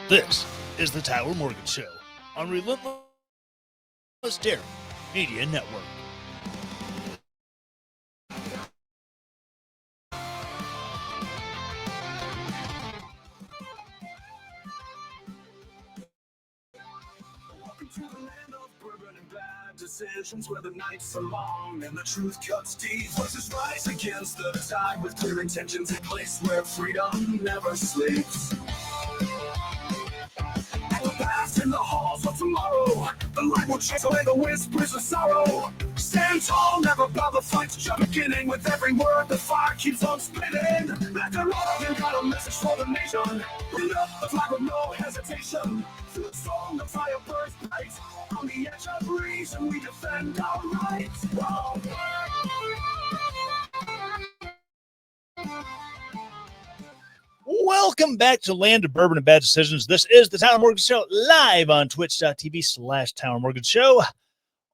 This is the Tyler Morgan Show on Relentless Daring Media Network. Welcome to the land of bourbon and bad decisions, where the nights are long and the truth cuts deep. Voices rise against the tide with clear intentions, a place where freedom never sleeps. The past in the halls of tomorrow, the light will chase away the whispers of sorrow. Stand tall, never bow the fight, just beginning with every word the fire keeps on spitting. After all, you got a message for the nation. Bring up the flag with no hesitation. Through the storm, the fire burns bright. On the edge of reason, we defend our rights. Whoa. Welcome back to Land of Bourbon and Bad Decisions. This is the Tyler Morgan Show, live on twitch.tv/Tyler Morgan Show.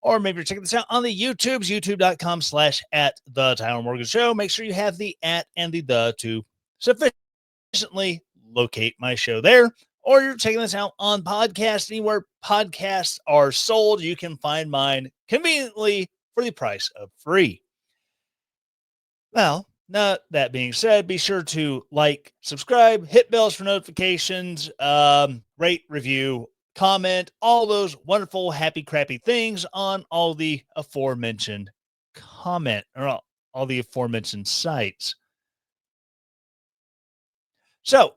Or maybe you're checking this out on the YouTubes, youtube.com/@the Tyler Morgan Show. Make sure you have the @ and the to sufficiently locate my show there. Or you're checking this out on podcast, anywhere podcasts are sold. You can find mine conveniently for the price of free. Well, now that being said, be sure to like, subscribe, hit bells for notifications, rate, review, comment, all those wonderful, happy, crappy things on all the aforementioned all the aforementioned sites. So,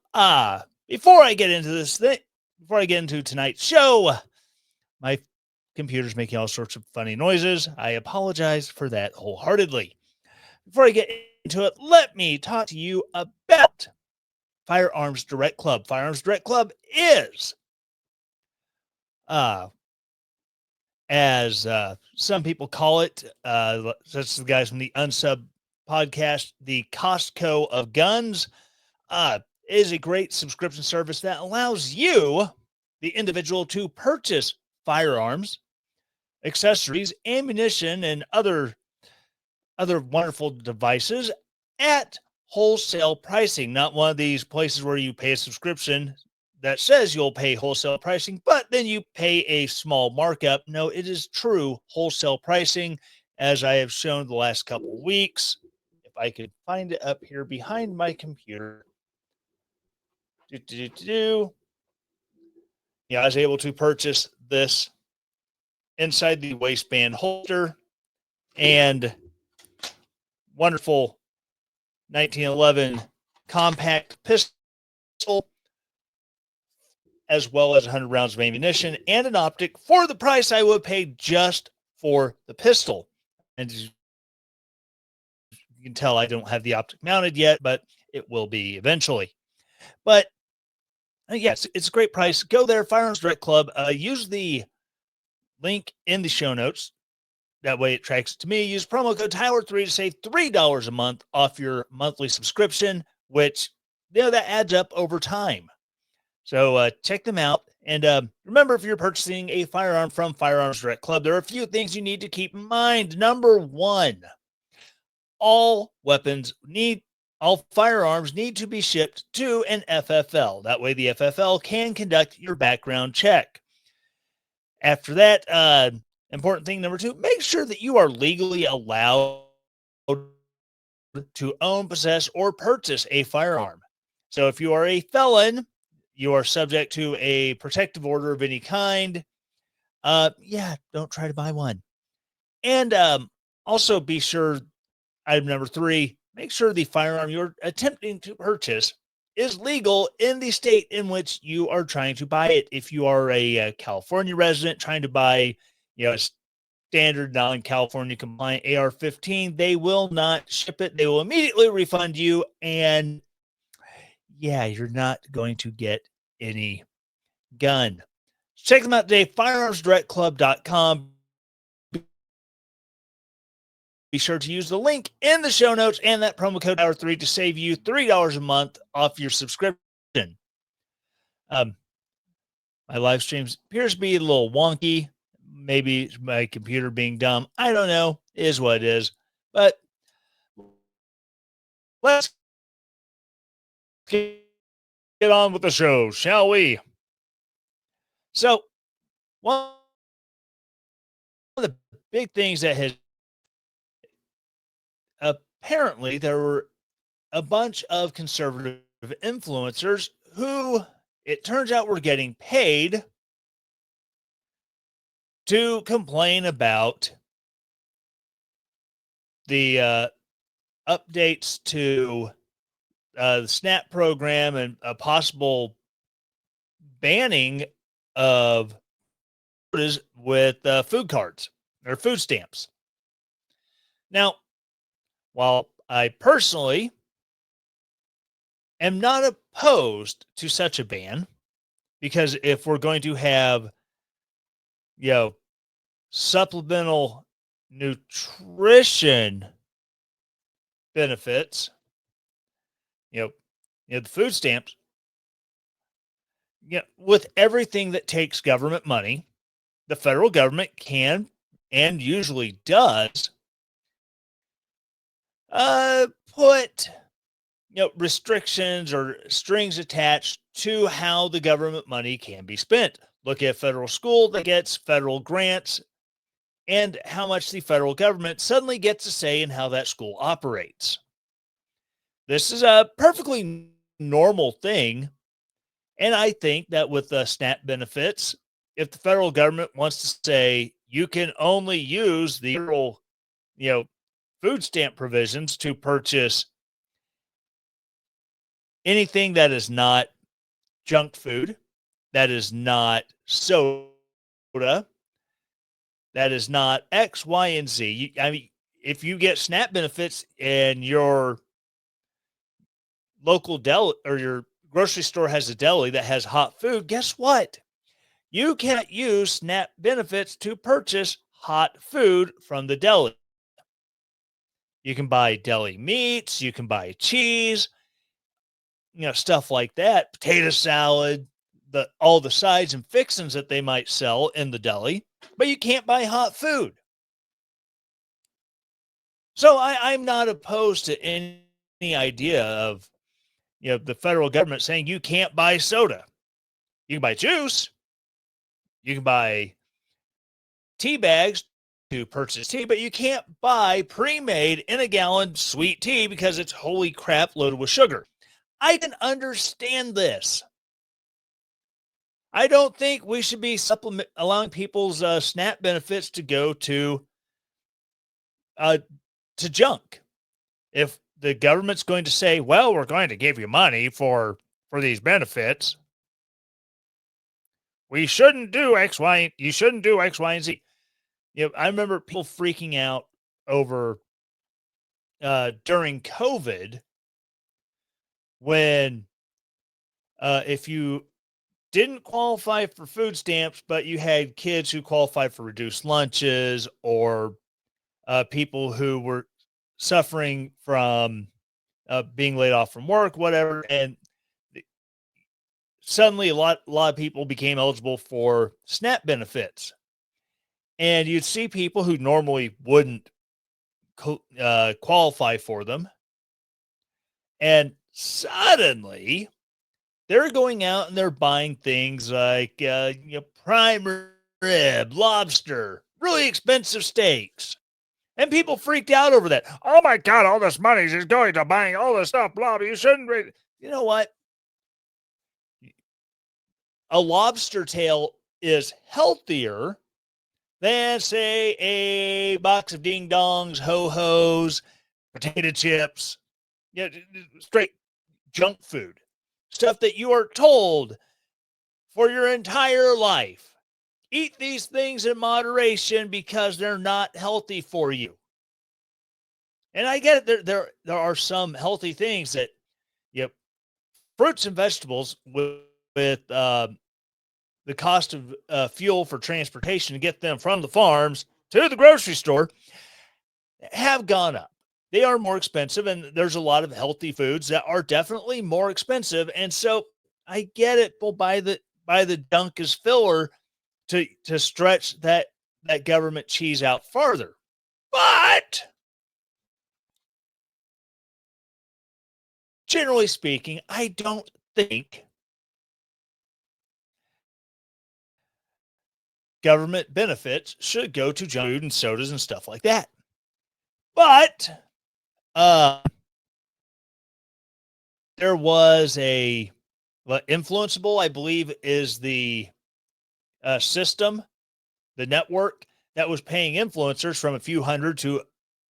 before I get into tonight's show, my computer's making all sorts of funny noises. I apologize for that wholeheartedly. Before I get into it, let me talk to you about Firearms Direct Club. Firearms Direct Club is, as some people call it, that's the guys from the Unsub podcast, the Costco of guns, is a great subscription service that allows you, the individual, to purchase firearms, accessories, ammunition, and other wonderful devices at wholesale pricing. Not one of these places where you pay a subscription that says you'll pay wholesale pricing, but then you pay a small markup. No, it is true wholesale pricing, as I have shown the last couple of weeks. If I could find it up here behind my computer. Yeah, I was able to purchase this inside the waistband holster and wonderful 1911 compact pistol, as well as 100 rounds of ammunition and an optic for the price I would pay just for the pistol. And you can tell I don't have the optic mounted yet, but it will be eventually. But yes, it's a great price. Go there, Firearms Direct Club. Use the link in the show notes. That way it tracks to me. Use promo code Tyler3 to save $3 a month off your monthly subscription, which, that adds up over time. So check them out. And remember, if you're purchasing a firearm from Firearms Direct Club, there are a few things you need to keep in mind. Number one, all firearms need to be shipped to an FFL. That way the FFL can conduct your background check. After that, important thing number two, make sure that you are legally allowed to own, possess, or purchase a firearm. So if you are a felon, you are subject to a protective order of any kind. Don't try to buy one. And also be sure, item number three, make sure the firearm you're attempting to purchase is legal in the state in which you are trying to buy it. If you are a California resident trying to buy, a standard non-California compliant AR-15, they will not ship it. They will immediately refund you, and you're not going to get any gun. Check them out today, firearmsdirectclub.com. Be sure to use the link in the show notes and that promo code Tyler3 to save you $3 a month off your subscription. My live streams appears to be a little wonky. Maybe my computer being dumb. I don't know. It is what it is. But let's get on with the show, shall we? So one of the big things that has apparently there were a bunch of conservative influencers who it turns out were getting paid to complain about the updates to the SNAP program and a possible banning of with food cards or food stamps. Now, while I personally am not opposed to such a ban, because if we're going to have, you know, supplemental nutrition benefits, you know, the food stamps, with everything that takes government money, the federal government can and usually does put restrictions or strings attached to how the government money can be spent. Look at federal school that gets federal grants and how much the federal government suddenly gets a say in how that school operates. This is a perfectly normal thing. And I think that with the SNAP benefits, if the federal government wants to say you can only use the federal, food stamp provisions to purchase anything that is not junk food, that is not soda, that is not X, Y, and Z. I mean, if you get SNAP benefits and your local deli or your grocery store has a deli that has hot food, guess what? You can't use SNAP benefits to purchase hot food from the deli. You can buy deli meats, you can buy cheese, stuff like that, potato salad, all the sides and fixings that they might sell in the deli, but you can't buy hot food. So I'm not opposed to any idea of the federal government saying you can't buy soda. You can buy juice, you can buy tea bags to purchase tea, but you can't buy pre-made in a gallon sweet tea because it's holy crap loaded with sugar. I can understand this. I don't think we should be allowing people's SNAP benefits to go uh, to junk. If the government's going to say, "Well, we're going to give you money for these benefits," we shouldn't do X, Y. You shouldn't do X, Y, and Z. I remember people freaking out over during COVID when if you didn't qualify for food stamps, but you had kids who qualified for reduced lunches or people who were suffering from being laid off from work, whatever, and suddenly a lot of people became eligible for SNAP benefits, and you'd see people who normally wouldn't qualify for them, and suddenly they're going out and they're buying things like prime rib, lobster, really expensive steaks. And people freaked out over that. Oh my God, all this money is going to buying all this stuff, blah, blah. You shouldn't read. You know what? A lobster tail is healthier than, say, a box of ding dongs, ho hos, potato chips, straight junk food. Stuff that you are told for your entire life. Eat these things in moderation because they're not healthy for you. And I get it. There are some healthy things that, fruits and vegetables with the cost of fuel for transportation to get them from the farms to the grocery store have gone up. They are more expensive, and there's a lot of healthy foods that are definitely more expensive. And so I get it. We'll buy the dunk as filler to stretch that government cheese out farther. But generally speaking, I don't think government benefits should go to junk food and sodas and stuff like that. But there was Influenceable, I believe, is the system, the network that was paying influencers from a few hundred to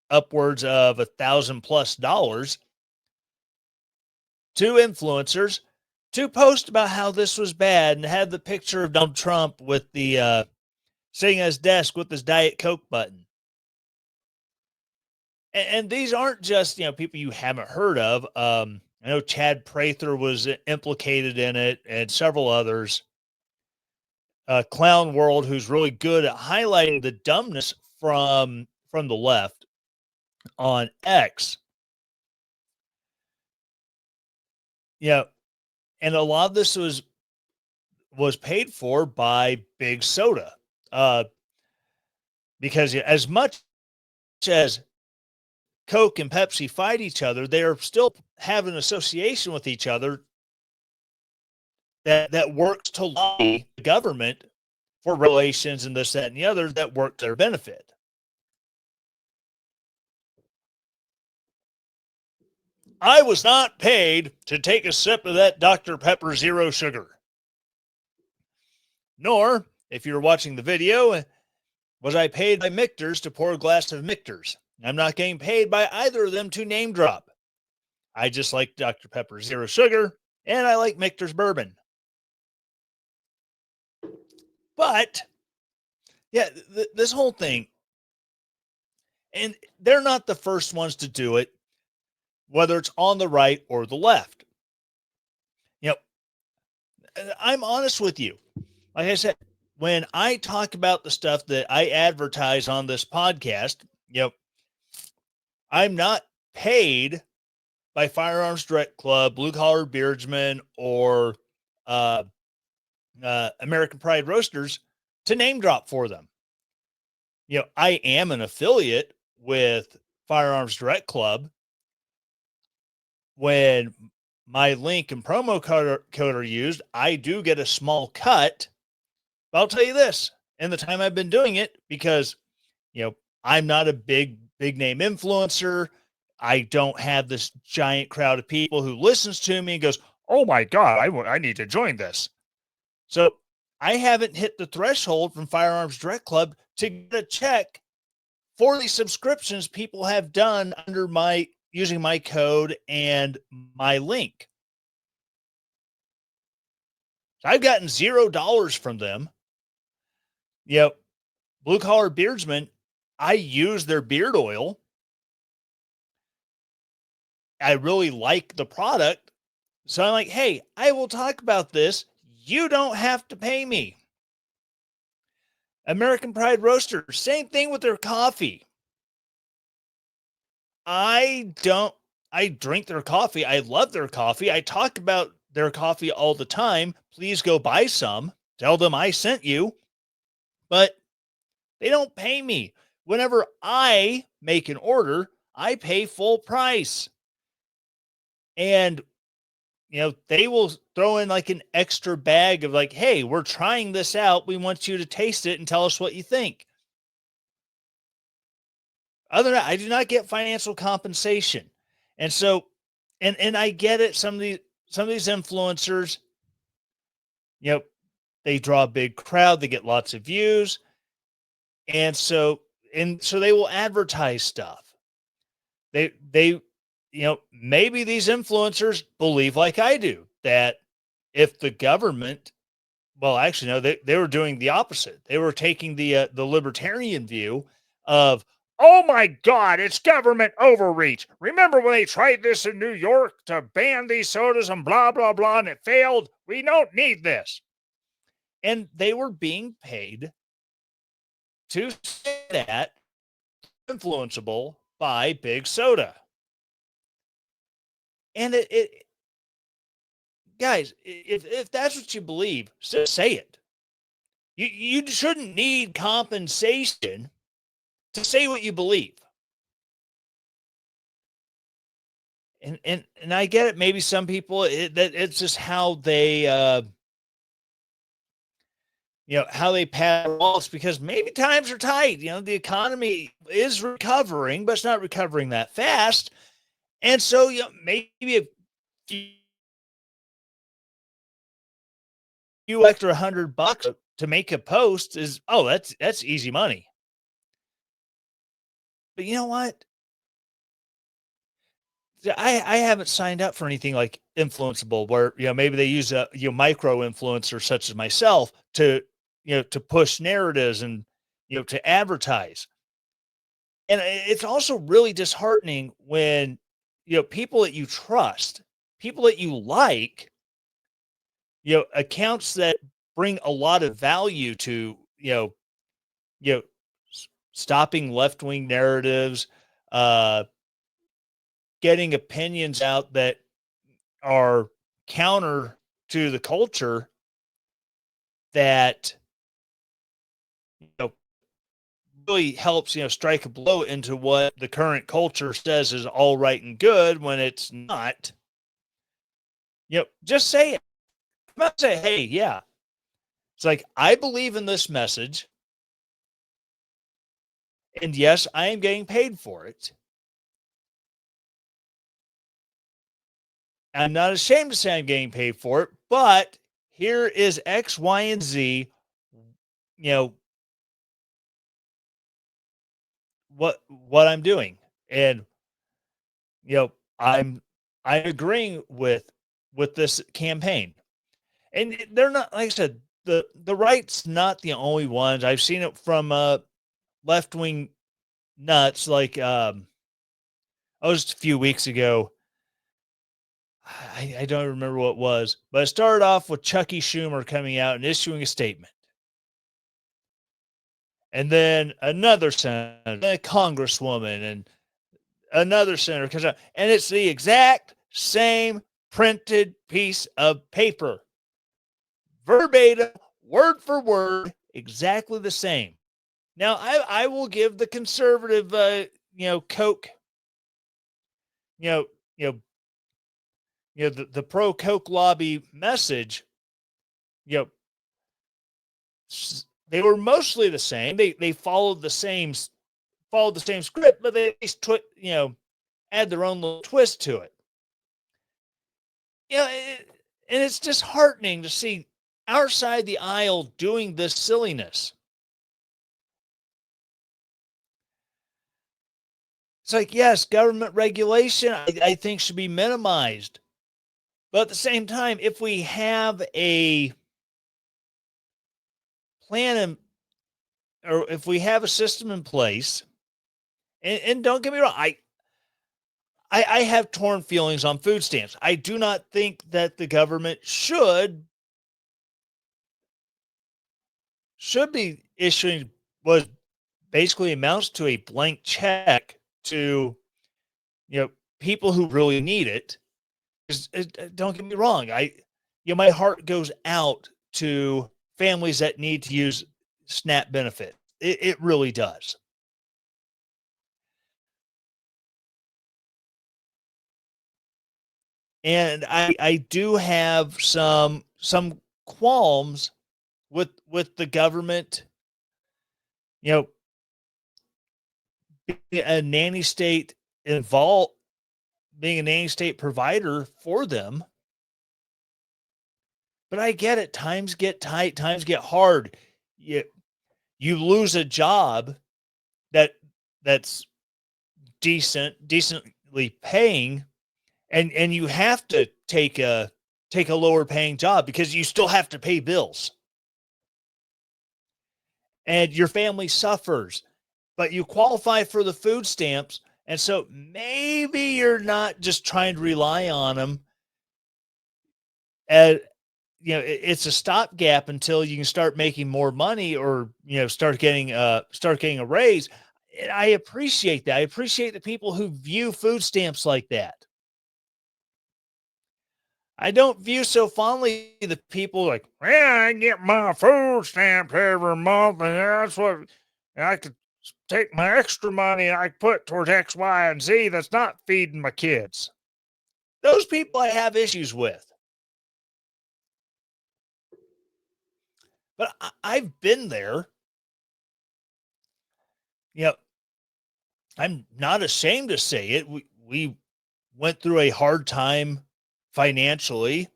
upwards of $1,000+ to influencers to post about how this was bad and had the picture of Donald Trump with the sitting at his desk with his Diet Coke button. And these aren't just, people you haven't heard of. I know Chad Prather was implicated in it and several others. Clown World, who's really good at highlighting the dumbness from the left on X. And a lot of this was paid for by Big Soda. Because as much as Coke and Pepsi fight each other, they are still have an association with each other that works to lobby the government for relations and this, that, and the other that work to their benefit. I was not paid to take a sip of that Dr. Pepper Zero Sugar. Nor, if you're watching the video, was I paid by Michter's to pour a glass of Michter's. I'm not getting paid by either of them to name drop. I just like Dr. Pepper Zero Sugar, and I like Michter's bourbon. But, yeah, this whole thing, and they're not the first ones to do it, whether it's on the right or the left. I'm honest with you. Like I said, when I talk about the stuff that I advertise on this podcast, I'm not paid by Firearms Direct Club, Blue Collar Beardsmen, or American Pride Roasters to name drop for them. I am an affiliate with Firearms Direct Club. When my link and promo code are used, I do get a small cut. But I'll tell you this, in the time I've been doing it, because, I'm not a big name influencer. I don't have this giant crowd of people who listens to me and goes, oh my God, I need to join this. So I haven't hit the threshold from Firearms Direct Club to get a check for the subscriptions people have done under using my code and my link. So I've gotten $0 from them. Blue Collar Beardsmen, I use their beard oil. I really like the product. So I'm like, hey, I will talk about this. You don't have to pay me. American Pride Roaster, same thing with their coffee. I drink their coffee. I love their coffee. I talk about their coffee all the time. Please go buy some. Tell them I sent you. But they don't pay me. Whenever I make an order, I pay full price. And, they will throw in like an extra bag of like, hey, we're trying this out. We want you to taste it and tell us what you think. Other than that, I do not get financial compensation. And so, and I get it. Some of these influencers, they draw a big crowd. They get lots of views. And so they will advertise stuff. They maybe these influencers believe like I do, that if the government, well, actually, no, they were doing the opposite. They were taking the libertarian view of, oh my God, it's government overreach. Remember when they tried this in New York to ban these sodas and blah, blah, blah, and it failed? We don't need this. And they were being paid to say that, influenceable by Big Soda. And it guys, if that's what you believe, say it. You shouldn't need compensation to say what you believe. And I get it. Maybe some people, it's just how they, how they pass laws, because maybe times are tight. The economy is recovering, but it's not recovering that fast. And so, maybe if you extra $100 to make a post is, oh, that's easy money. But you know what? I haven't signed up for anything like influenceable, where maybe they use a micro influencer such as myself to to push narratives and to advertise. And it's also really disheartening when people that you trust, people that you like, accounts that bring a lot of value to you know stopping left wing narratives, uh, getting opinions out that are counter to the culture, that know really helps strike a blow into what the current culture says is all right and good when it's not. Just say it. Come out and say, hey, yeah, it's like, I believe in this message, and yes, I am getting paid for it. I'm not ashamed to say I'm getting paid for it, but here is X, Y, and Z. You know what I'm doing, and I'm agreeing with this campaign, and they're not, like I said, the right's not the only ones. I've seen it from left wing nuts, like just a few weeks ago. I don't remember what it was, but it started off with Chucky Schumer coming out and issuing a statement. And then another senator, a congresswoman, and another senator comes out, and it's the exact same printed piece of paper, verbatim, word for word, exactly the same. Now, I will give the conservative, Coke, you know, you know, the pro Coke lobby message, you know, they were mostly the same. They followed the same script, but they at least add their own little twist to it. And it's disheartening to see our side of the aisle doing this silliness. It's like, yes, government regulation, I think, should be minimized. But at the same time, if we have a plan or if we have a system in place, and don't get me wrong, I have torn feelings on food stamps. I do not think that the government should be issuing what basically amounts to a blank check to people who really need it. Don't get me wrong, my heart goes out to families that need to use SNAP benefit. It really does. And I do have some qualms with the government, you know, being a nanny state involved, being a nanny state provider for them. But I get it. Times get tight. Times get hard. You lose a job that's decently paying, and you have to take a lower paying job because you still have to pay bills, and your family suffers, but you qualify for the food stamps. And so maybe you're not just trying to rely on them as, it's a stopgap until you can start making more money, or start getting a raise. And I appreciate that. I appreciate the people who view food stamps like that. I don't view so fondly the people like, well, I get my food stamps every month, and that's what I could take my extra money and I put towards X, Y, and Z that's not feeding my kids. Those people I have issues with. But I've been there. You know, I'm not ashamed to say it. We went through a hard time financially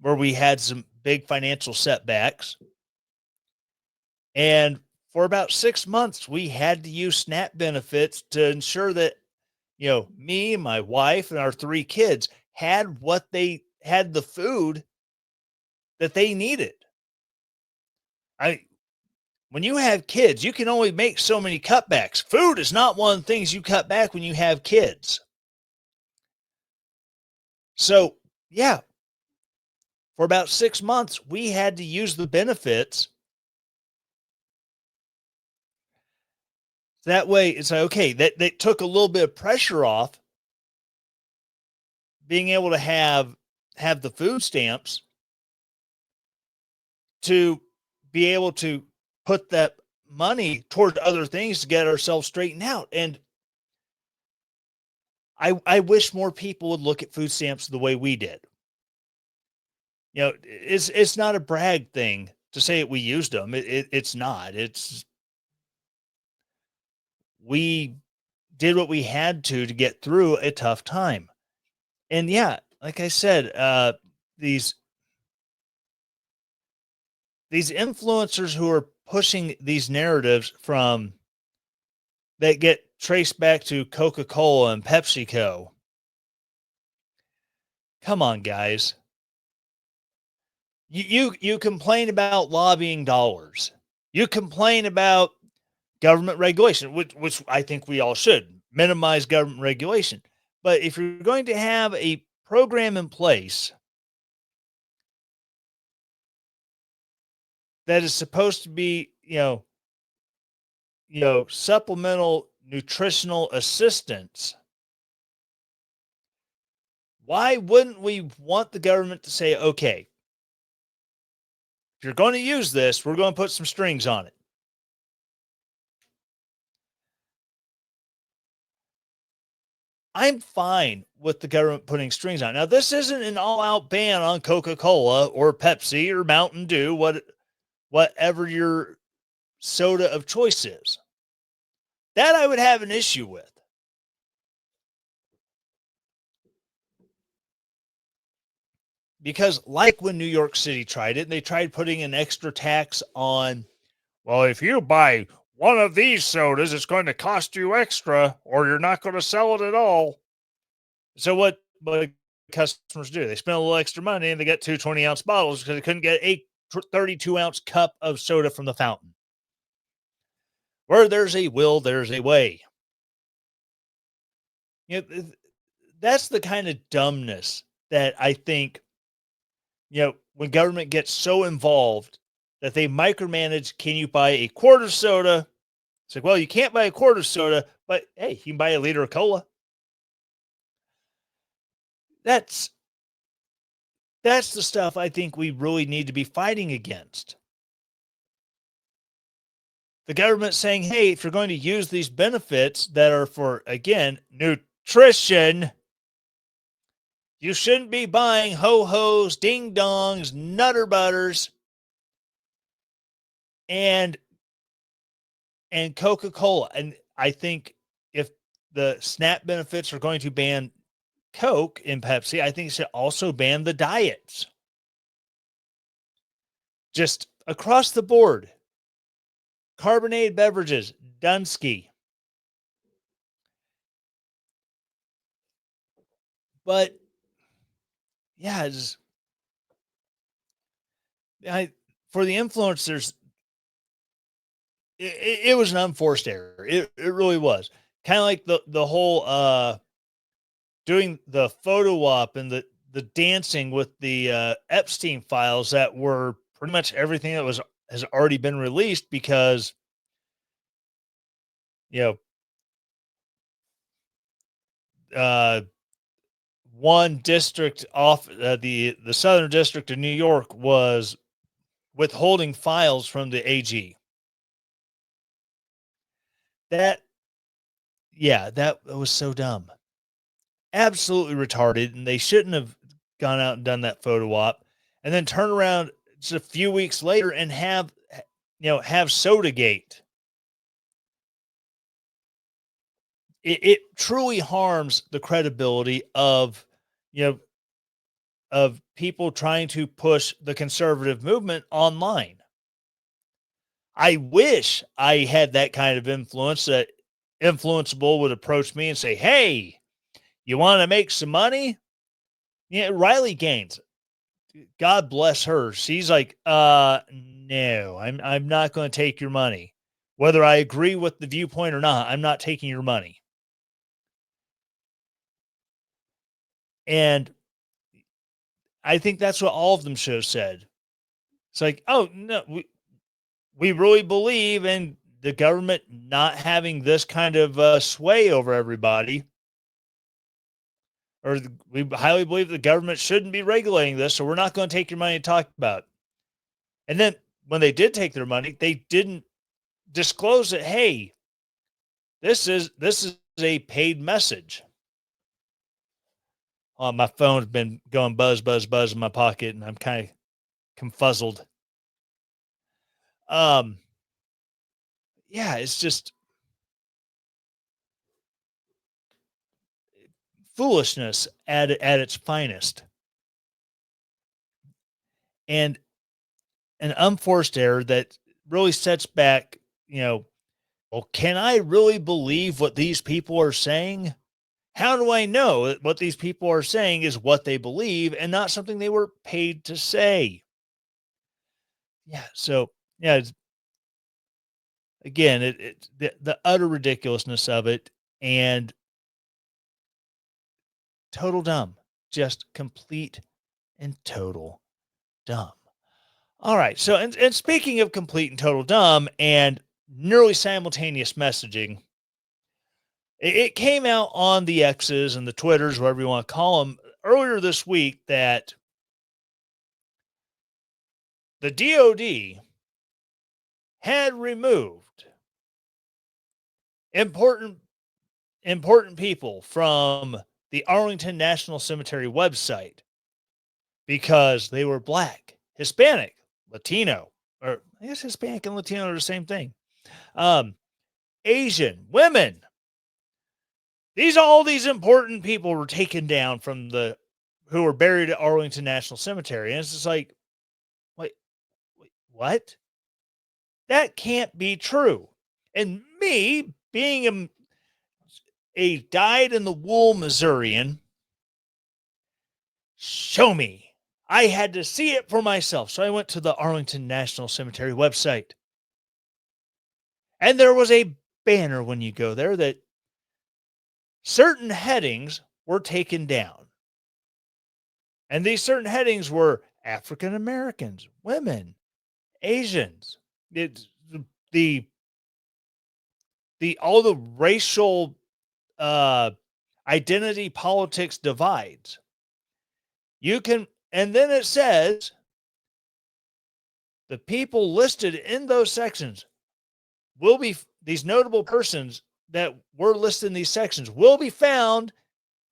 where we had some big financial setbacks. And for about 6 months, we had to use SNAP benefits to ensure that, me, my wife, and our 3 kids had the food that they needed. I When you have kids, you can only make so many cutbacks. Food is not one of the things you cut back when you have kids. So, yeah, for about 6 months, we had to use the benefits. That way, it's like, okay, that took a little bit of pressure off being able to have the food stamps to be able to put that money toward other things to get ourselves straightened out. And I wish more people would look at food stamps the way we did. It's not a brag thing to say we used them. It's not. We did what we had to get through a tough time. And yeah, like I said, these influencers who are pushing these narratives from that get traced back to Coca-Cola and PepsiCo. Come on, guys. You complain about lobbying dollars. You complain about government regulation, which I think we all should minimize government regulation. But if you're going to have a program in place that is supposed to be, supplemental nutritional assistance, why wouldn't we want the government to say, okay, if you're going to use this, we're going to put some strings on it? I'm fine with the government putting strings on. Now, this isn't an all-out ban on Coca-Cola or Pepsi or Mountain Dew, whatever your soda of choice is. That I would have an issue with. Because like when New York City tried it, they tried putting an extra tax on, well, if you buy one of these sodas, it's going to cost you extra or you're not going to sell it at all. So what customers do? They spend a little extra money and they get 2 20-ounce bottles because they couldn't get a 32-ounce cup of soda from the fountain. Where there's a will, there's a way. That's the kind of dumbness that I think, when government gets so involved that they micromanage, can you buy a quart of soda? It's like, well, you can't buy a quart of soda, but hey, you can buy a liter of cola. That's the stuff I think we really need to be fighting against. The government saying, hey, if you're going to use these benefits that are for, again, nutrition, you shouldn't be buying ho-hos, ding-dongs, nutter butters, and Coca-Cola. And I think if the SNAP benefits are going to ban Coke and Pepsi, I think it should also ban the diets. Just across the board. Carbonated beverages, Dunsky. But yeah, for the influencers, it was an unforced error. It really was. Kind of like the whole doing the photo op and the dancing with the Epstein files that were pretty much everything that has already been released because one district off the Southern District of New York was withholding files from the AG. That was so dumb. Absolutely retarded, and they shouldn't have gone out and done that photo op and then turn around just a few weeks later and have Sodagate. It truly harms the credibility of you know of people trying to push the conservative movement online. I wish I had that kind of influence that influenceable would approach me and say, "Hey, you want to make some money?" Riley Gaines, God bless her. She's like, no, I'm not going to take your money. Whether I agree with the viewpoint or not, I'm not taking your money." And I think that's what all of them should have said. It's like, oh no, we really believe in the government not having this kind of sway over everybody, or we highly believe the government shouldn't be regulating this, so we're not going to take your money to talk about it. And then when they did take their money, they didn't disclose that, hey, this is a paid message. My phone's been going buzz, buzz, buzz in my pocket, and I'm kind of confuzzled. Yeah, it's just foolishness at its finest, and an unforced error that really sets back. Well, can I really believe what these people are saying? How do I know that what these people are saying is what they believe and not something they were paid to say? Yeah. So yeah, again, the utter ridiculousness of it, and total dumb, just complete and total dumb. All right. So, and speaking of complete and total dumb and nearly simultaneous messaging, it came out on the X's and the Twitters, whatever you want to call them, earlier this week that the DOD had removed important people from the Arlington National Cemetery website because they were Black, Hispanic, Latino, or I guess Hispanic and Latino are the same thing. Asian, women. All these important people were taken down from who were buried at Arlington National Cemetery. And it's just like, wait, what? That can't be true. And me being a dyed in the wool Missourian, show me. I had to see it for myself. So I went to the Arlington National Cemetery website. And there was a banner when you go there that certain headings were taken down. And these certain headings were African Americans, women, Asians, the all the racial identity politics divides. And then it says the people listed in those sections will be, these notable persons that were listed in these sections will be found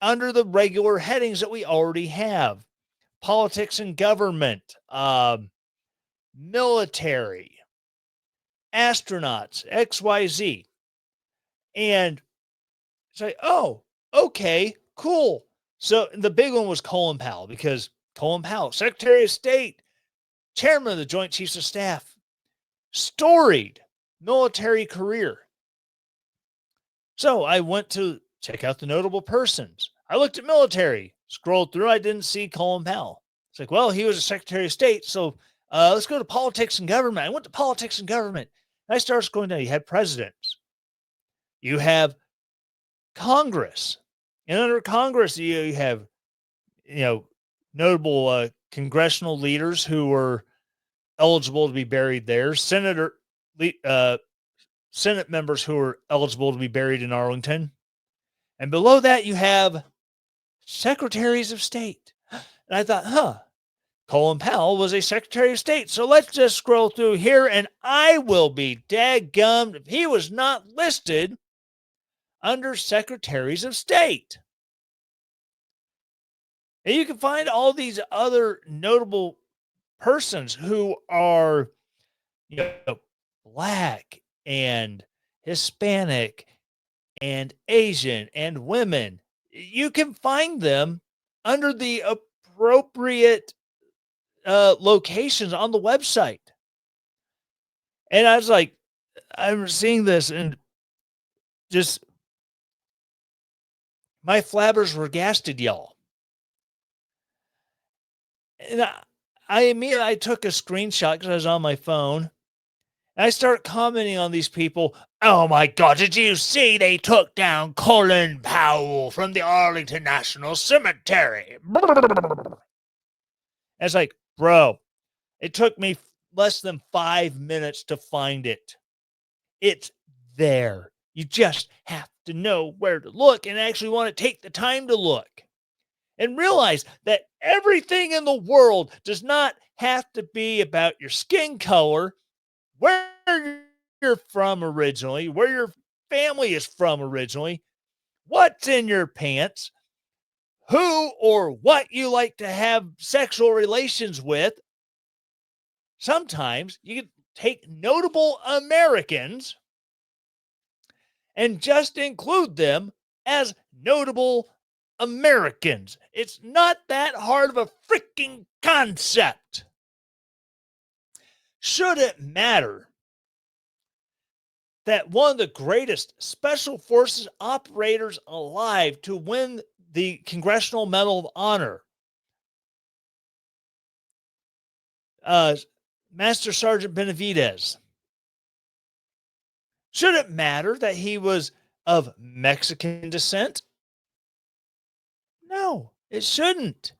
under the regular headings that we already have: politics and government, military, astronauts, XYZ. And it's like, oh, okay, cool. So the big one was Colin Powell, because Colin Powell, Secretary of State, Chairman of the Joint Chiefs of Staff, storied military career. So I went to check out the notable persons. I looked at military, scrolled through, I didn't see Colin Powell. It's like, well, he was a Secretary of State, so let's go to politics and government. I went to politics and government. And I started going down. You had presidents. You have Congress. And under Congress, you have, notable congressional leaders who were eligible to be buried there. Senate members who were eligible to be buried in Arlington. And below that, you have secretaries of state. And I thought, Colin Powell was a Secretary of State. So let's just scroll through here, and I will be daggummed if he was not listed under Secretaries of State. And you can find all these other notable persons who are, you know, Black and Hispanic and Asian and women, you can find them under the appropriate locations on the website. And I was like, I'm seeing this and just my flabbers were gasted, y'all. And I immediately I took a screenshot because I was on my phone. And I start commenting on these people. Oh my God, did you see they took down Colin Powell from the Arlington National Cemetery? And it's like, bro, it took me less than 5 minutes to find it. It's there. You just have to know where to look and actually want to take the time to look. And realize that everything in the world does not have to be about your skin color, where you're from originally, where your family is from originally, what's in your pants, who or what you like to have sexual relations with. Sometimes you can take notable Americans and just include them as notable Americans. It's not that hard of a freaking concept. Should it matter that one of the greatest special forces operators alive to win the Congressional Medal of Honor, Master Sergeant Benavidez, should it matter that he was of Mexican descent? No, it shouldn't.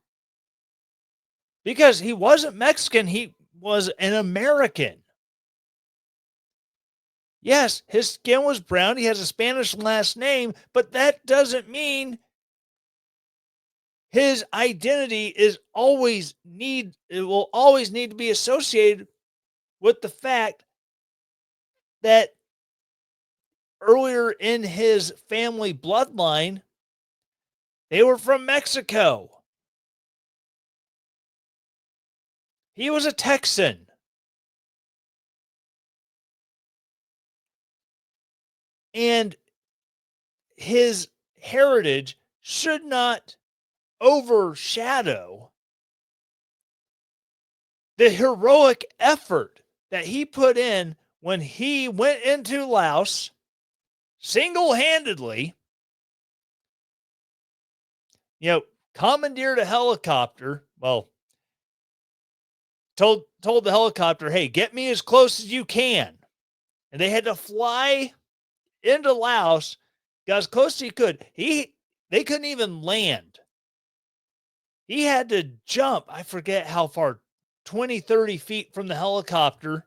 Because he wasn't Mexican, he was an American. Yes, his skin was brown. He has a Spanish last name, but that doesn't mean his identity will always need to be associated with the fact that earlier in his family bloodline, they were from Mexico. He was a Texan. And his heritage should not overshadow the heroic effort that he put in when he went into Laos single-handedly, commandeered a helicopter. Well, told the helicopter, hey, get me as close as you can. And they had to fly into Laos, got as close as he could. They couldn't even land. He had to jump, I forget how far, 20, 30 feet from the helicopter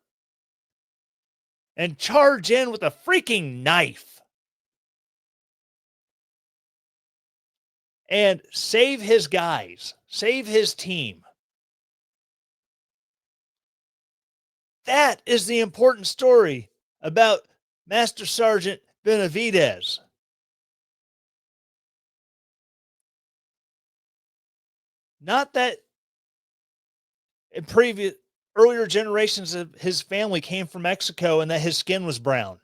and charge in with a freaking knife and save his guys, save his team. That is the important story about Master Sergeant Benavidez. Not that in earlier generations of his family came from Mexico and that his skin was brown.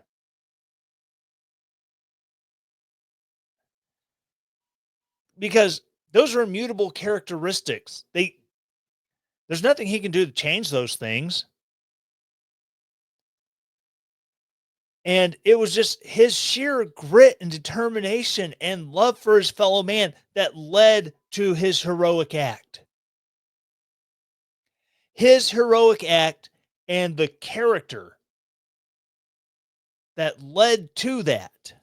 Because those are immutable characteristics. There's nothing he can do to change those things. And it was just his sheer grit and determination and love for his fellow man that led to his heroic act. His heroic act and the character that led to that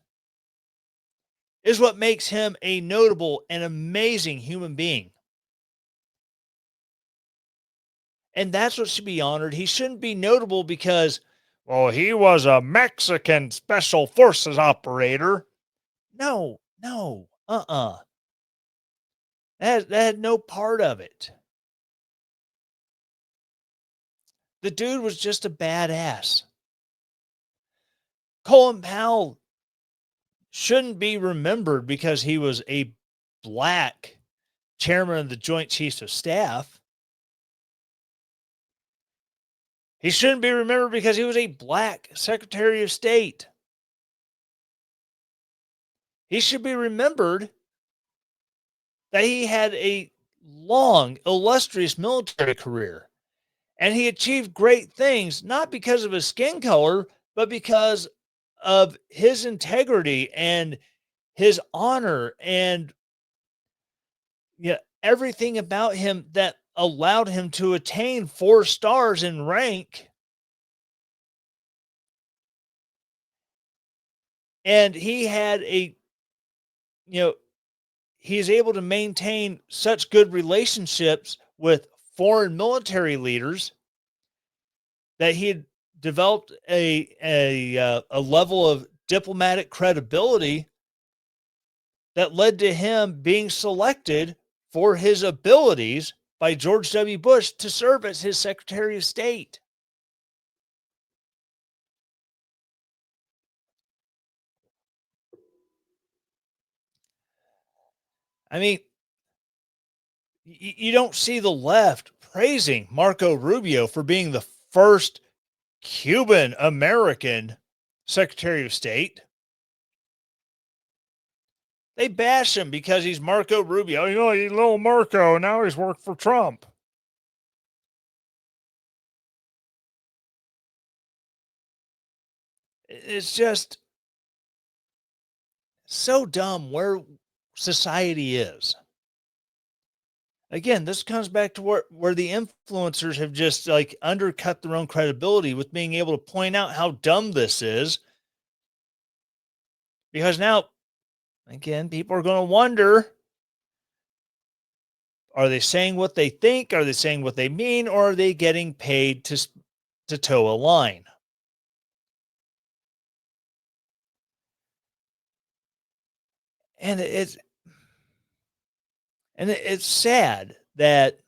is what makes him a notable and amazing human being. And that's what should be honored. He shouldn't be notable because, well, he was a Mexican special forces operator. No. That had no part of it. The dude was just a badass. Colin Powell shouldn't be remembered because he was a Black chairman of the Joint Chiefs of Staff. He shouldn't be remembered because he was a black Secretary of State. He should be remembered that he had a long, illustrious military career. And he achieved great things, not because of his skin color, but because of his integrity and his honor and everything about him that allowed him to attain 4 stars in rank. And he had you know, he's able to maintain such good relationships with foreign military leaders that he had developed a level of diplomatic credibility that led to him being selected for his abilities by George W. Bush to serve as his Secretary of State. I mean, you don't see the left praising Marco Rubio for being the first Cuban American Secretary of State. They bash him because he's Marco Rubio. You know, he's little Marco. Now he's worked for Trump. It's just so dumb where society is. Again, this comes back to where the influencers have just like undercut their own credibility with being able to point out how dumb this is. Because now, again, people are going to wonder, are they saying what they think? Are they saying what they mean? Or are they getting paid to toe a line? And it's sad that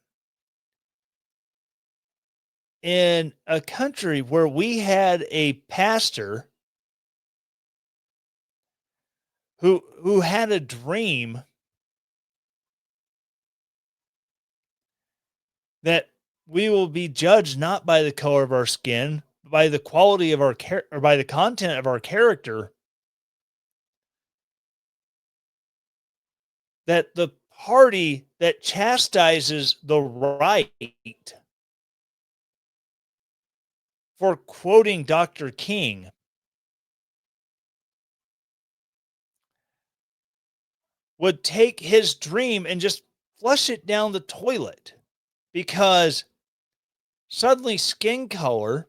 in a country where we had a pastor who had a dream that we will be judged not by the color of our skin, but by the quality of our or by the content of our character, that the party that chastises the right for quoting Dr. King would take his dream and just flush it down the toilet because suddenly skin color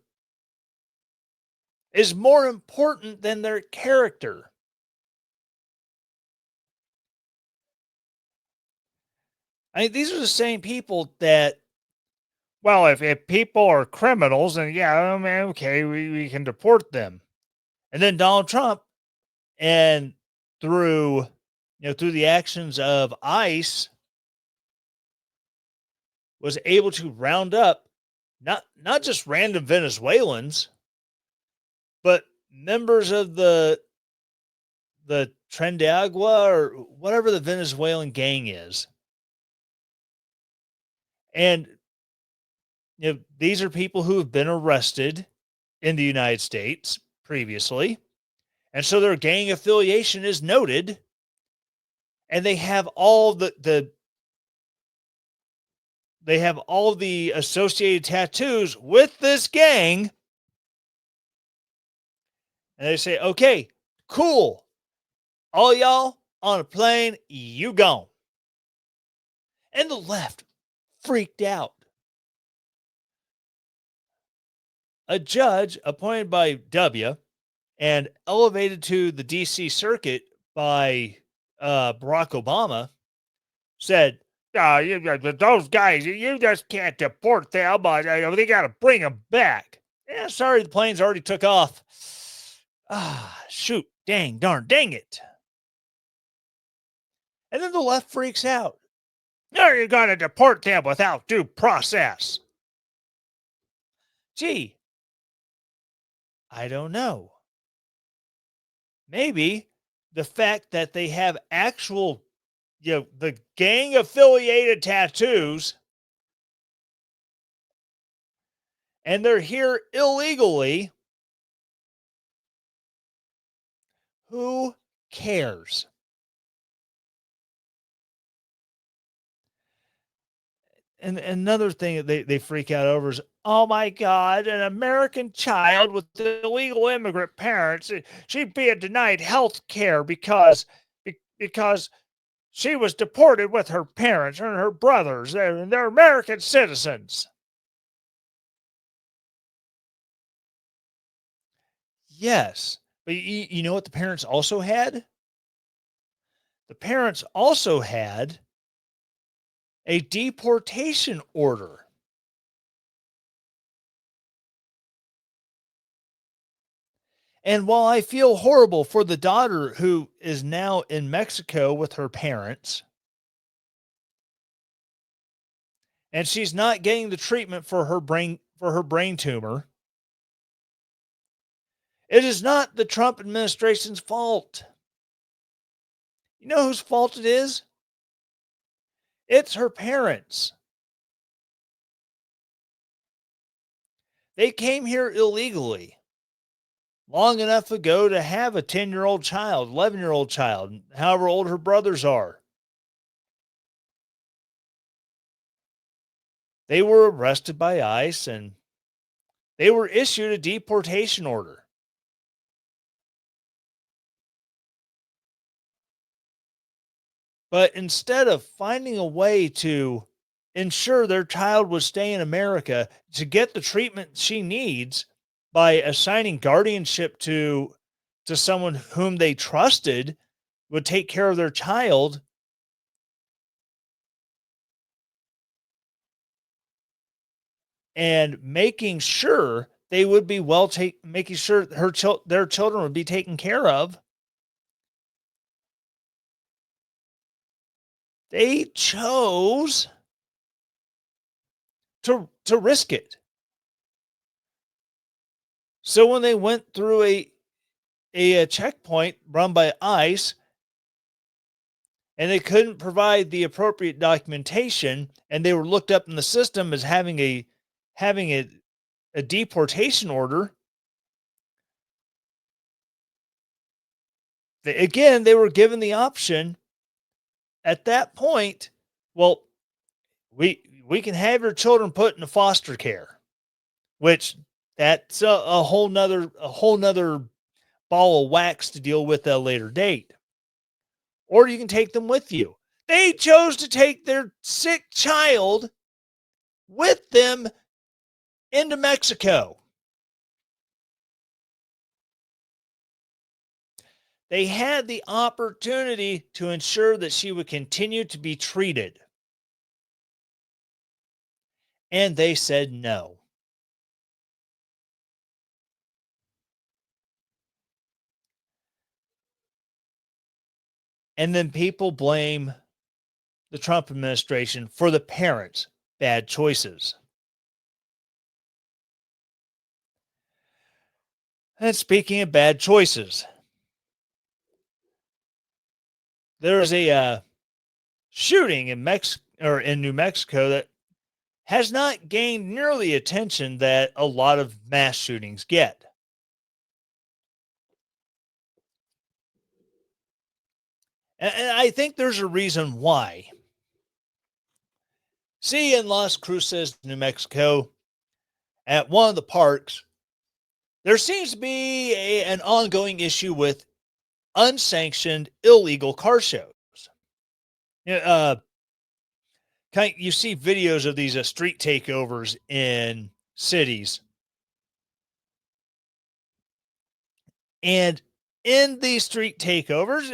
is more important than their character. I mean, these are the same people that, well, if people are criminals, then yeah, I mean, okay, we can deport them. And then Donald Trump, and through through the actions of ICE, was able to round up not just random Venezuelans, but members of the Trendagua or whatever the Venezuelan gang is. And these are people who have been arrested in the United States previously. And so their gang affiliation is noted. And they have all they have all the associated tattoos with this gang. And they say, okay, cool. All y'all on a plane, you gone. And the left freaked out. A judge appointed by W and elevated to the DC circuit by Barack Obama said, those guys, you just can't deport them. They got to bring them back. Yeah, sorry, the planes already took off. Shoot, dang it. And then the left freaks out. No, you're going to deport them without due process. Gee, I don't know. Maybe the fact that they have actual, the gang affiliated tattoos and they're here illegally, who cares? And another thing that they freak out over is, oh my God, an American child with illegal immigrant parents, she'd be denied health care because she was deported with her parents and her brothers. They're American citizens. Yes. But you know what the parents also had? The parents also had a deportation order. And while I feel horrible for the daughter who is now in Mexico with her parents, and she's not getting the treatment for her brain tumor, it is not the Trump administration's fault. You know whose fault it is? It's her parents. They came here illegally long enough ago to have a 10-year-old child, 11-year-old child, however old her brothers are. They were arrested by ICE and they were issued a deportation order. But instead of finding a way to ensure their child would stay in America to get the treatment she needs by assigning guardianship to someone whom they trusted would take care of their child, and making sure they would be making sure their children would be taken care of, they chose to risk it. So when they went through a checkpoint run by ICE and they couldn't provide the appropriate documentation, and they were looked up in the system as having a deportation order, they were given the option at that point. Well, we can have your children put into foster care, which that's a whole nother ball of wax to deal with at a later date. Or you can take them with you. They chose to take their sick child with them into Mexico. They had the opportunity to ensure that she would continue to be treated, and they said no. And then people blame the Trump administration for the parents' bad choices. And speaking of bad choices, there is a shooting in New Mexico that has not gained nearly the attention that a lot of mass shootings get. And I think there's a reason why. See, in Las Cruces, New Mexico, at one of the parks, there seems to be an ongoing issue with unsanctioned illegal car shows. You know, you see videos of these street takeovers in cities, and in these street takeovers,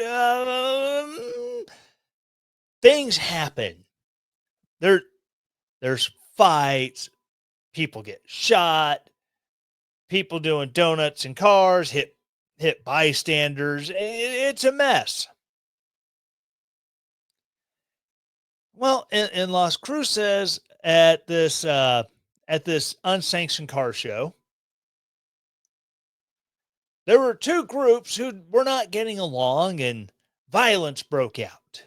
things happen. There's fights, people get shot, people doing donuts in cars hit bystanders. It's a mess. Well, in Las Cruces at this unsanctioned car show, there were two groups who were not getting along, and violence broke out.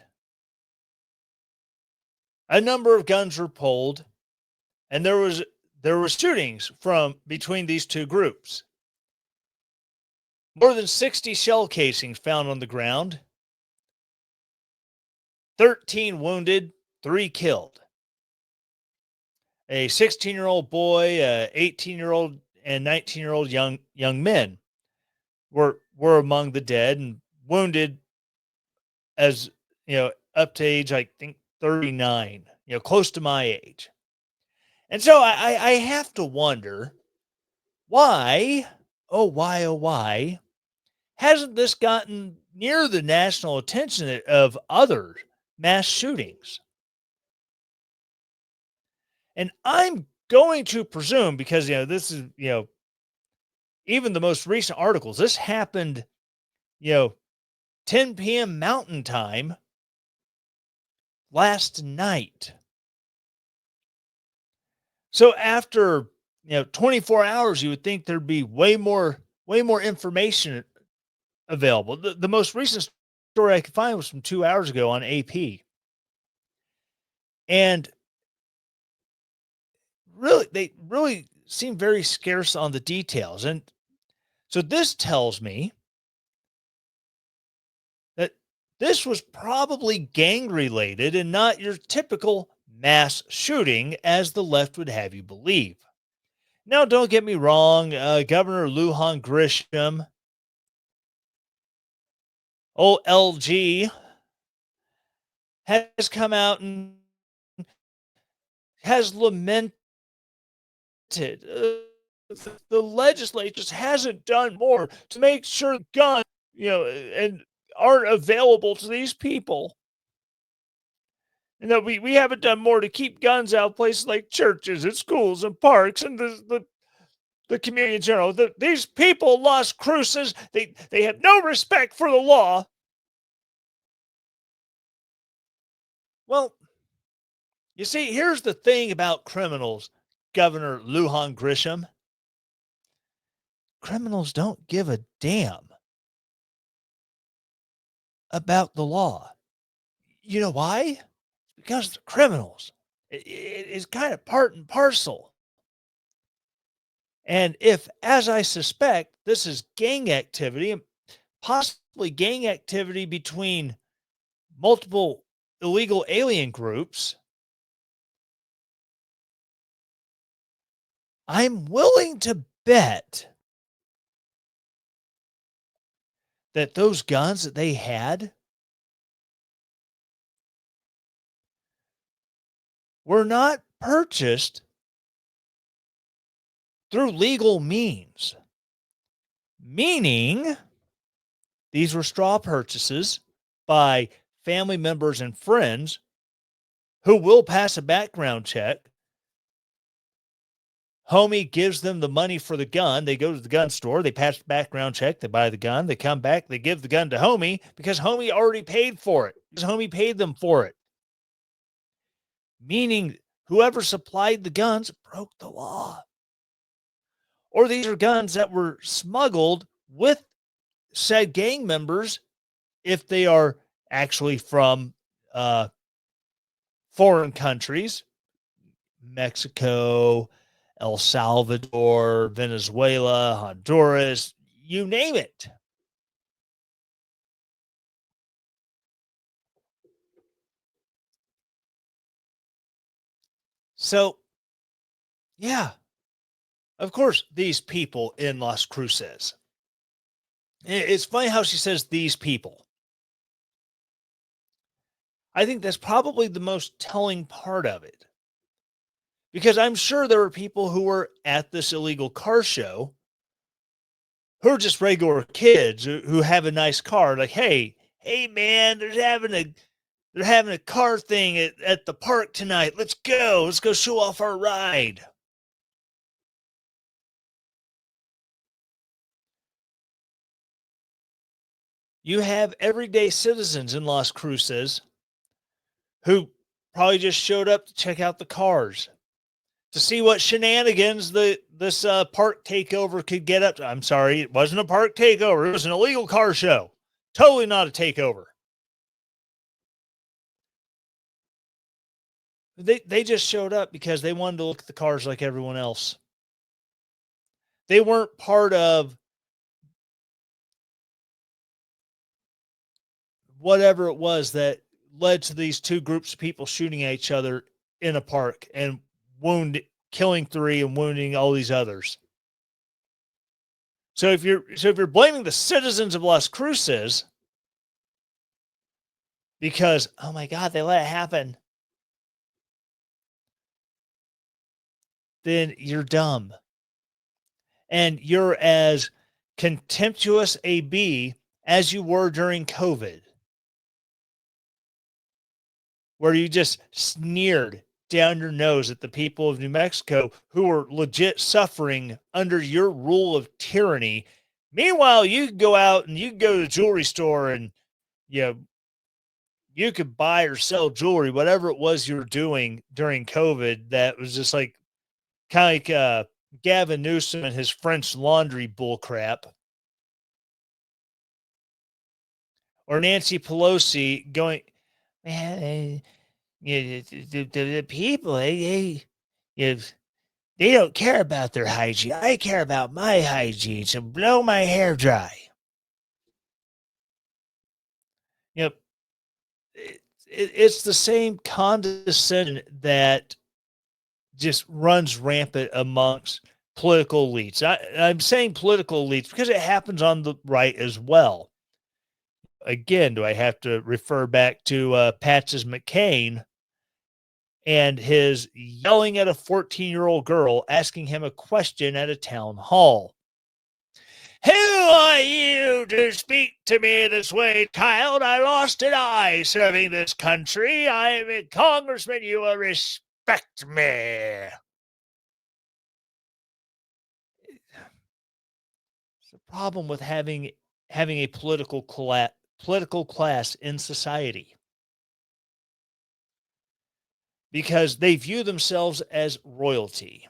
A number of guns were pulled, and there was there were shootings from between these two groups. More than 60 shell casings found on the ground, 13 wounded, 3 killed. A 16-year-old boy, a 18-year-old, and 19-year-old young men were among the dead, and wounded as up to age I think 39, close to my age. And so I have to wonder why, why hasn't this gotten near the national attention of other mass shootings? And I'm going to presume, because this is even the most recent articles, this happened 10 p.m. Mountain Time last night. So after 24 hours, you would think there'd be way more information available. The most recent story I could find was from 2 hours ago on AP. And they really seem very scarce on the details. And so this tells me that this was probably gang related and not your typical mass shooting as the left would have you believe. Now, don't get me wrong, Governor Lujan Grisham, old LG, has come out and has lamented the legislature just hasn't done more to make sure guns, and aren't available to these people. And that we haven't done more to keep guns out of places like churches and schools and parks and the community in general. These people, Las Cruces, they have no respect for the law. Well, you see, here's the thing about criminals, Governor Lujan Grisham. Criminals don't give a damn about the law. You know why? Because they're criminals. It's kind of part and parcel. And if, as I suspect, this is gang activity, and possibly gang activity between multiple illegal alien groups, I'm willing to bet that those guns that they had were not purchased through legal means. Meaning, these were straw purchases by family members and friends who will pass a background check. Homie gives them the money for the gun. They go to the gun store. They pass the background check. They buy the gun. They come back. They give the gun to homie because homie already paid for it. Because homie paid them for it. Meaning whoever supplied the guns broke the law. Or these are guns that were smuggled with said gang members if they are actually from foreign countries, Mexico, El Salvador, Venezuela, Honduras, you name it. So, yeah, of course, these people in Las Cruces. It's funny how she says these people. I think that's probably the most telling part of it. Because I'm sure there were people who were at this illegal car show who are just regular kids who have a nice car. Like, hey man, they're having a car thing at the park tonight. Let's go show off our ride. You have everyday citizens in Las Cruces who probably just showed up to check out the cars, to see what shenanigans this park takeover could get up to. I'm sorry, it wasn't a park takeover. It was an illegal car show. Totally not a takeover. They just showed up because they wanted to look at the cars like everyone else. They weren't part of whatever it was that led to these two groups of people shooting at each other in a park and killing 3 and wounding all these others. So if you're blaming the citizens of Las Cruces because, oh my God, they let it happen, then you're dumb. And you're as contemptuous a B as you were during COVID, where you just sneered down your nose at the people of New Mexico who were legit suffering under your rule of tyranny. Meanwhile, you could go out and you could go to the jewelry store and you know, you could buy or sell jewelry, whatever it was you were doing during COVID. That was just like kind of like Gavin Newsom and his French Laundry bullcrap, or Nancy Pelosi going, man, the people, you know, they don't care about their hygiene. I care about my hygiene, so blow my hair dry. You know, it's the same condescension that just runs rampant amongst political elites. I'm saying political elites because it happens on the right as well. Again, do I have to refer back to Patches McCain and his yelling at a 14-year-old girl, asking him a question at a town hall? Who are you to speak to me this way, child? I lost an eye serving this country. I am a congressman. You will respect me. It's the problem with having a political class in society, because they view themselves as royalty,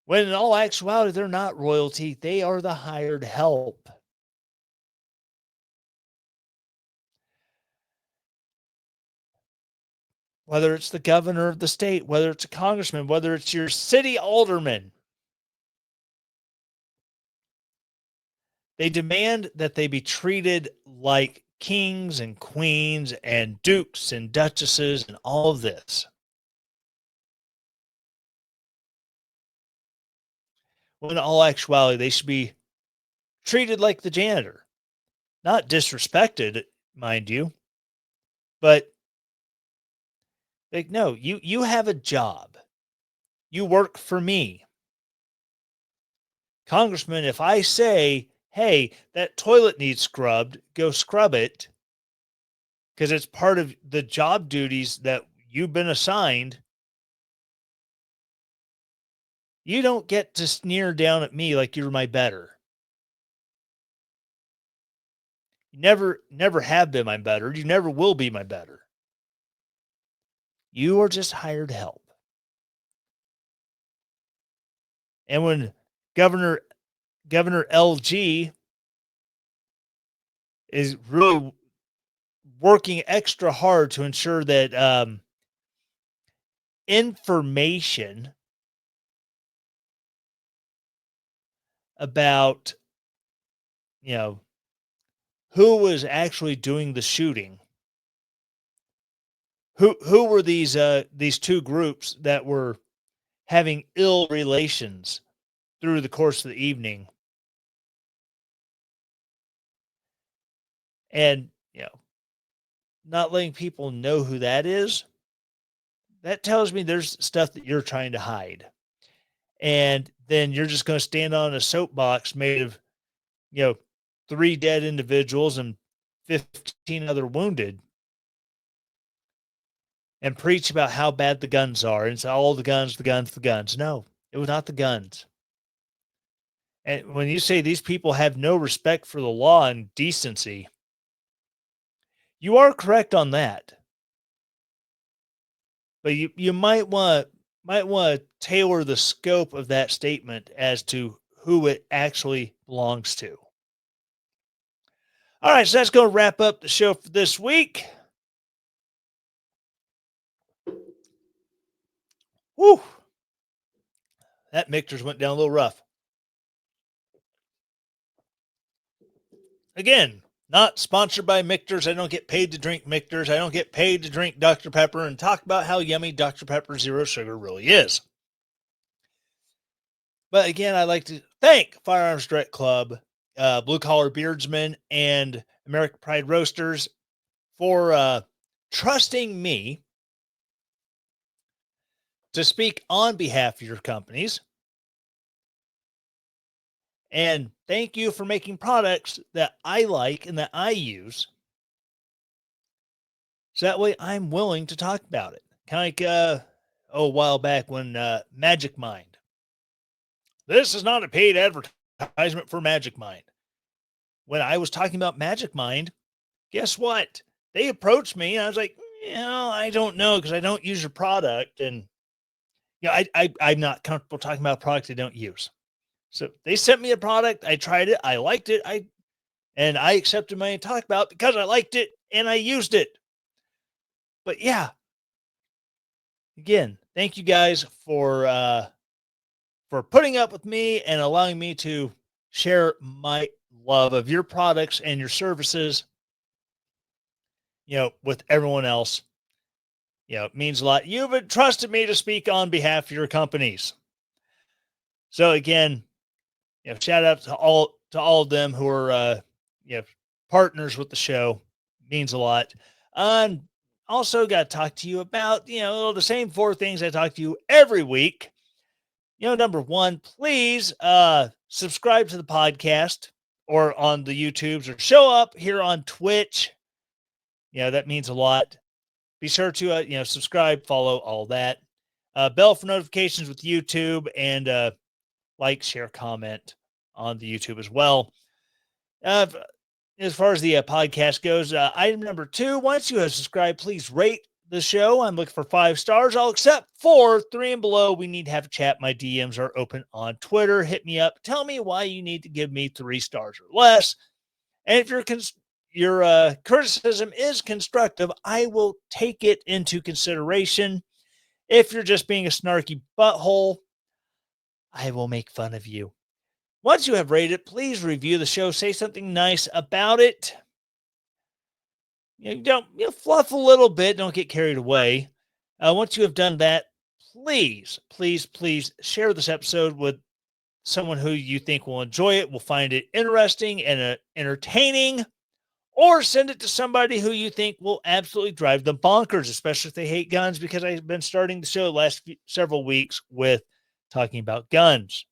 when in all actuality they're not royalty. They are the hired help. Whether it's the governor of the state, whether it's a congressman, whether it's your city alderman, they demand that they be treated like kings and queens and dukes and duchesses and all of this, when in all actuality they should be treated like the janitor. Not disrespected, mind you, but like, no, you have a job. You work for me. Congressman, if I say, hey, that toilet needs scrubbed, go scrub it, because it's part of the job duties that you've been assigned, you don't get to sneer down at me like you're my better. You never have been my better. You never will be my better. You are just hired help. And when Governor LG is really working extra hard to ensure that information about, you know, who was actually doing the shooting, who were these two groups that were having ill relations through the course of the evening, and not letting people know who that is. That tells me there's stuff that you're trying to hide, and then you're just going to stand on a soapbox made of, you know, 3 dead individuals and 15 other wounded, and preach about how bad the guns are, and it's all the guns, the guns, the guns. No, it was not the guns. And when you say these people have no respect for the law and decency, you are correct on that. But you might want to tailor the scope of that statement as to who it actually belongs to. All right, so that's going to wrap up the show for this week. Whew. That Michter's went down a little rough. Again, not sponsored by Michter's. I don't get paid to drink Michter's. I don't get paid to drink Dr. Pepper and talk about how yummy Dr. Pepper Zero Sugar really is. But again, I'd like to thank Firearms Direct Club, Blue Collar Beardsmen, and American Pride Roasters for trusting me to speak on behalf of your companies. And thank you for making products that I like and that I use. So that way I'm willing to talk about it. Kind of like a while back when Magic Mind. This is not a paid advertisement for Magic Mind. When I was talking about Magic Mind, guess what? They approached me and I was like, I don't know because I don't use your product. And I'm not comfortable talking about a product I don't use. So they sent me a product. I tried it. I liked it. I accepted my talk about it because I liked it and I used it. But yeah, again, thank you guys for putting up with me and allowing me to share my love of your products and your services, with everyone else. It means a lot. You've entrusted me to speak on behalf of your companies. So again, shout out to all of them who are partners with the show. Means a lot. And also got to talk to you about the same 4 things I talk to you every week. Number 1, please subscribe to the podcast or on the YouTubes, or show up here on Twitch. That means a lot. Be sure to subscribe, follow, all that. Bell for notifications with YouTube, and like, share, comment on the YouTube as well. As far as the podcast goes, item number 2, once you have subscribed, please rate the show. I'm looking for 5 stars. I'll accept 4, 3 and below. We need to have a chat. My DMs are open on Twitter. Hit me up. Tell me why you need to give me 3 stars or less. And if your criticism is constructive, I will take it into consideration. If you're just being a snarky butthole, I will make fun of you. Once you have rated it, please review the show. Say something nice about it. Don't fluff a little bit. Don't get carried away. Once you have done that, please, please, please share this episode with someone who you think will enjoy it, will find it interesting and entertaining, or send it to somebody who you think will absolutely drive them bonkers, especially if they hate guns, because I've been starting the show the last several weeks with talking about guns.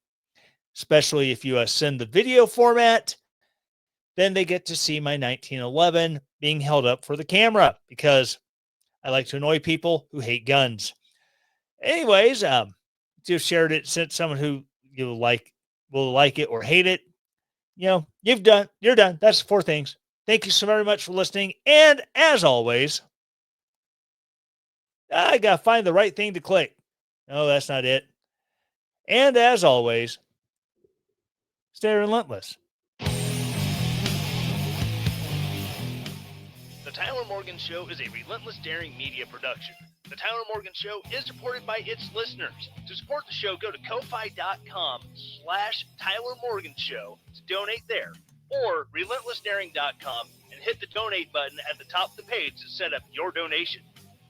Especially if you send the video format, then they get to see my 1911 being held up for the camera, because I like to annoy people who hate guns. Anyways, you've shared it, sent someone who you will like it or hate it. You're done. That's 4 things. Thank you so very much for listening. And as always, I got to find the right thing to click. No, that's not it. And as always, stay relentless. The Tyler Morgan Show is a relentless daring media production. The Tyler Morgan Show is supported by its listeners. To support the show, go to ko-fi.com/Tyler Morgan Show to donate there, or relentlessdaring.com and hit the donate button at the top of the page to set up your donation.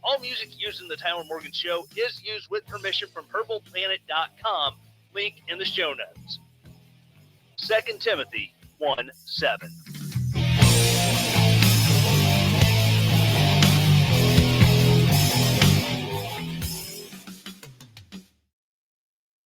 All music used in the Tyler Morgan Show is used with permission from purpleplanet.com, link in the show notes. 2 Timothy 1:7.